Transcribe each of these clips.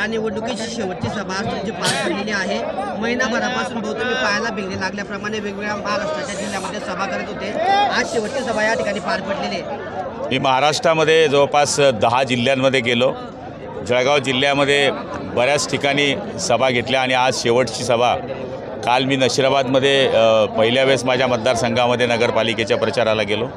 या निवडणुकीची शेवटची सभा आज तुमची पार पडलेली आहे। महिनाभरापासून भाऊ तुम्ही पाहायला बिघडे लागल्याप्रमाणे वेगवेगळ्या महाराष्ट्राच्या जिल्ह्यामध्ये सभा करत होते, आज शेवटची सभा या ठिकाणी पार पडलेली आहे। मी महाराष्ट्रामध्ये जवळपास 10 जिल्ह्यांमध्ये गेलो। जळगाव जिल्ह्यामध्ये बऱ्याच ठिकाणी सभा घेतल्या आणि आज शेवटची सभा काल मी नशिराबादमध्ये पहिल्या वेळेस माझ्या मतदारसंघामध्ये नगरपालिकेच्या प्रचाराला गेलो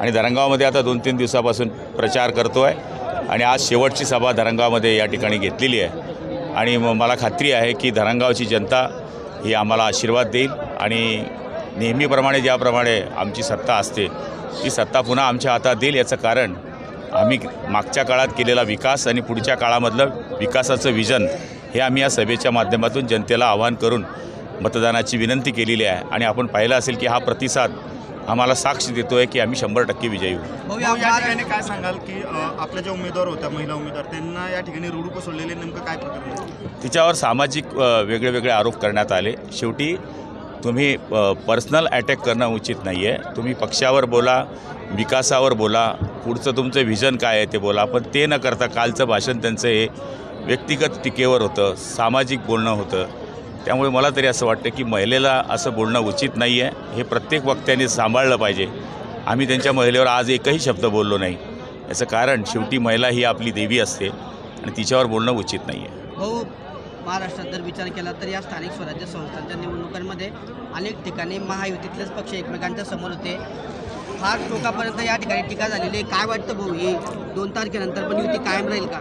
आणि धरणगावमध्ये आता 2-3 दिवसापासून प्रचार करतो आहे आणि आज शेवटची सभा धरणगावमध्ये या ठिकाणी घेतलेली आहे आणि मला खात्री आहे की धरणगावची जनता ही आम्हाला आशीर्वाद देईल आणि नेहमीप्रमाणे ज्याप्रमाणे आमची सत्ता असते ती सत्ता पुन्हा आमच्या हातात देईल। याचं कारण आम्ही मागच्या काळात केलेला विकास आणि पुढच्या काळामधलं विकासाचं विजन हे आम्ही या सभेच्या माध्यमातून जनतेला आवाहन करून मतदानाची विनंती केलेली आहे आणि आपण पाहिलं असेल की हा प्रतिसाद आम्हाला साक्ष देतो आहे की आम्ही 100% विजयी होऊ। या ठिकाणी काय सांगाल की आपल्या ज्या उमेदवार होत्या महिला उमेदवार त्यांना या ठिकाणी रूढ कोसळलेले नेमकं काय प्रकरण? तिच्यावर सामाजिक वेगळे वेगळे आरोप करण्यात आले। शेवटी तुम्ही पर्सनल अटॅक करणं उचित नाही आहे। तुम्ही पक्षावर बोला, विकासावर बोला, पुढचं तुमचं व्हिजन काय आहे ते बोला, पण ते न करता कालचं भाषण त्यांचं हे व्यक्तिगत टीकेवर होतं, सामाजिक बोलणं होतं। त्यामुळे मला तरी असं वाटतं की महिलेला असं बोलणं उचित नाही आहे, हे प्रत्येक वक्त्याने सांभाळलं पाहिजे। आम्ही त्यांच्या महिलेवर आज एकही शब्द बोललो नाही, याचं कारण शेवटी महिला ही आपली देवी असते आणि तिच्यावर बोलणं उचित नाही आहे। भाऊ, महाराष्ट्रात जर विचार केला तर या स्थानिक स्वराज्य संस्थांच्या निवडणुकांमध्ये अनेक ठिकाणी महायुतीतलेच पक्ष एकमेकांच्या समोर होते, फार टोकापर्यंत या ठिकाणी टीका झालेली आहे। काय वाटतं भाऊ, ही 2 तारखेनंतर पण युती कायम राहील का?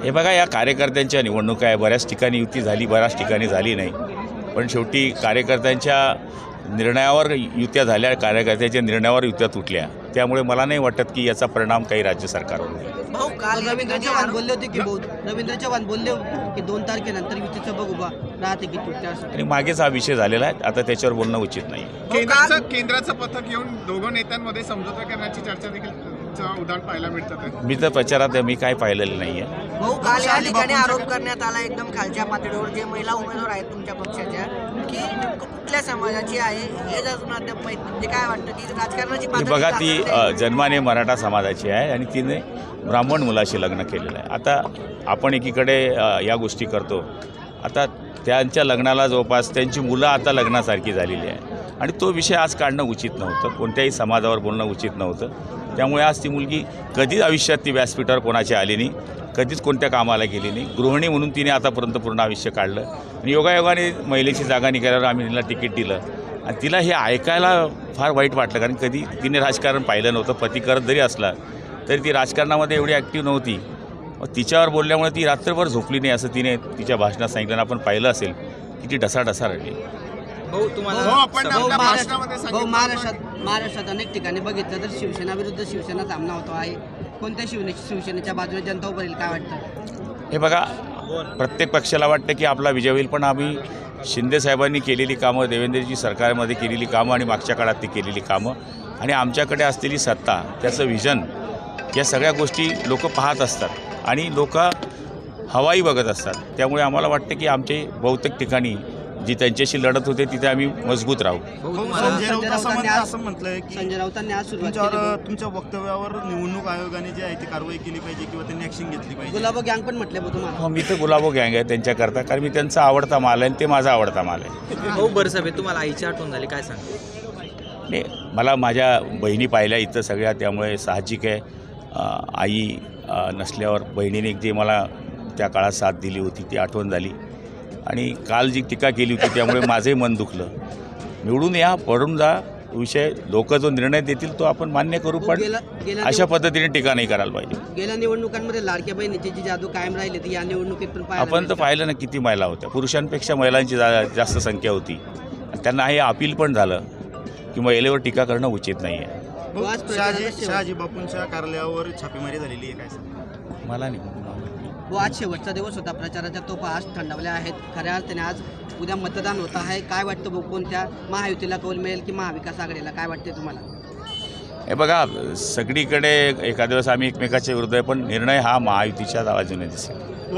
हे बघा, या कार्यकर्त्यांच्या निवडणुका आहे, बऱ्याच ठिकाणी युती झाली, बऱ्याच ठिकाणी झाली नाही, पण शेवटी कार्यकर्त्यांच्या निर्णयावर युत्या झाल्या, कार्यकर्त्यांच्या निर्णयावर युत्या तुटल्या। त्यामुळे मला नाही वाटत की याचा परिणाम काही राज्य सरकारवर होईल। भाऊ, काल रवींद्र चव्हाण बोलले होते की रवींद्र चव्हाण बोलले की 2 तारखेनंतर युतीचं बघ उभा राहते की तुटत्या असं, आणि मागेच हा विषय झालेला आहे, आता त्याच्यावर बोलणं उचित नाही। केंद्राचं पथक येऊन दोघं नेत्यांमध्ये समझोता करण्याची चर्चा देखील उदाहरण पाहायला मिळतात। मी तर प्रचारात मी काय पाहिलेलं नाही आहे। भाऊ, काल या ठिकाणी आरोप करण्यात आला एकदम खालच्या पातळीवर जे महिला उमेदवार आहेत तुमच्या पक्षाच्या की नेमकं कुठल्या समाजाची आहे हे अजून अद्याप माहीत नाही। म्हणजे काय वाटतं की राजकारणाची पातळी बघा, ती जन्माने मराठा समाजाची आहे आणि तिने ब्राह्मण मुलाशी लग्न केलेलं आहे। आता आपण एकीकडे या गोष्टी करतो, आता त्यांच्या लग्नाला जवळपास त्यांची मुलं आता लग्नासारखी झालेली आहे आणि तो विषय आज काढणं उचित नव्हतं, कोणत्याही समाजावर बोलणं उचित नव्हतं। त्यामुळे आज ती मुलगी कधीच आयुष्यात ती व्यासपीठावर कोणाची आली नाही, कधीच कोणत्या कामाला गेली नाही, गृहिणी म्हणून तिने आतापर्यंत पूर्ण आयुष्य काढलं आणि योगायोगाने महिलेची जागा निघाल्यावर आम्ही तिला तिकीट दिलं आणि तिला हे ऐकायला फार वाईट वाटलं, कारण कधी तिने राजकारण पाहिलं नव्हतं। पती करत जरी असला तरी ती राजकारणामध्ये एवढी ॲक्टिव्ह नव्हती, तिच्यावर बोलल्यामुळे ती रात्रभर झोपली नाही असं तिने तिच्या भाषणात सांगितलं। आपण पाहिलं असेल की ती ढसाढसा रडली। महाराष्ट्रात अनेक ठिकाणी बघितलं तर शिवसेना विरुद्ध शिवसेना सामना होतो आहे, कोणत्या शिवसेनेच्या बाजूने जनता उभं राहील काय वाटतं? हे बघा, प्रत्येक पक्षाला वाटतं की आपला विजय होईल, पण आम्ही शिंदे साहेबांनी केलेली कामं, देवेंद्रजी सरकारमध्ये केलेली कामं आणि मागच्या काळात ती केलेली कामं आणि आमच्याकडे असलेली सत्ता, त्याचं विजन, या सगळ्या गोष्टी लोक पाहत असतात आणि लोक हवाई बघत असतात। त्यामुळे आम्हाला वाटतं की आमचे बहुतेक ठिकाणी जी त्यांच्याशी लढत होते तिथे आम्ही मजबूत राहू। संजय राऊतांनी आज सुरुवात तुमच्या वक्तव्यावर निवडणूक आयोगाने जी आहे ती कारवाई केली पाहिजे किंवा त्यांनी ॲक्शन घेतली पाहिजे। गुलाबो गँग पण म्हटले तुम्हाला? हो, मी तर गुलाबो गँग आहे त्यांच्याकरता, कारण मी त्यांचा आवडता माल आहे आणि ते माझा आवडता माल आहे। भाऊ, बरसाबे, तुम्हाला आईची आठवण झाली, काय सांग? नाही, मला माझ्या बहिणी पाहिल्या इथं सगळ्या, त्यामुळे साहजिक आहे आई नसल्यावर बहिणीने जे मला त्या काळात साथ दिली होती ती आठवण झाली आणि काल जी टीका केली होती त्यामुळे माझंही मन दुखलं। निवडून या, पडून जा, विषय लोक जो निर्णय देतील तो आपण मान्य करू, पण अशा पद्धतीने टीका नाही करायला पाहिजे। गेल्या निवडणुकांमध्ये लाडक्या बहिणीची जी जादू कायम राहिली ती या निवडणुकीत पण आपण तर पाहिलं ना किती महिला होत्या, पुरुषांपेक्षा महिलांची जास्त संख्या होती। त्यांना हे अपील पण झालं की महिलेवर टीका करणं उचित नाही आहे। शहाजी बापूंच्या कार्यालयावर छापेमारी झालेली आहे, काय सांग? मला नाही। आज शेवटचा दिवस होता, प्रचाराच्या तोफा आज थंडावल्या आहेत, खऱ्या अर्थाने आज उद्या मतदान होत आहे। काय वाटतं भाऊ, कोणत्या महायुतीला कौल मिळेल की महाविकास आघाडीला, काय वाटते तुम्हाला? हे बघा, सगळीकडे एखाद्या दिवस आम्ही एकमेकाच्या विरुद्ध आहे, पण निर्णय हा महायुतीच्या बाजूने दिसेल।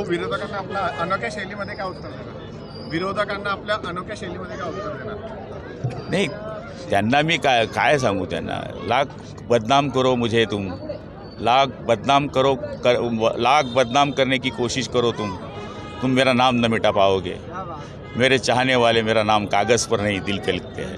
विरोधकांना आपल्या अनोख्या शैलीमध्ये काय उत्तर देणार? विरोधकांना आपल्या अनोख्या शैलीमध्ये काय उत्तर देणार? नाही, त्यांना मी काय सांगू, त्यांना लाख बदनाम करो मुझे तुम, लाख बदनाम करने की कोशिश करो तुम, तुम मेरा नाम न मिटा पाओगे, मेरे चाहने वाले मेरा नाम कागज़ पर नहीं दिल पे लिखते हैं।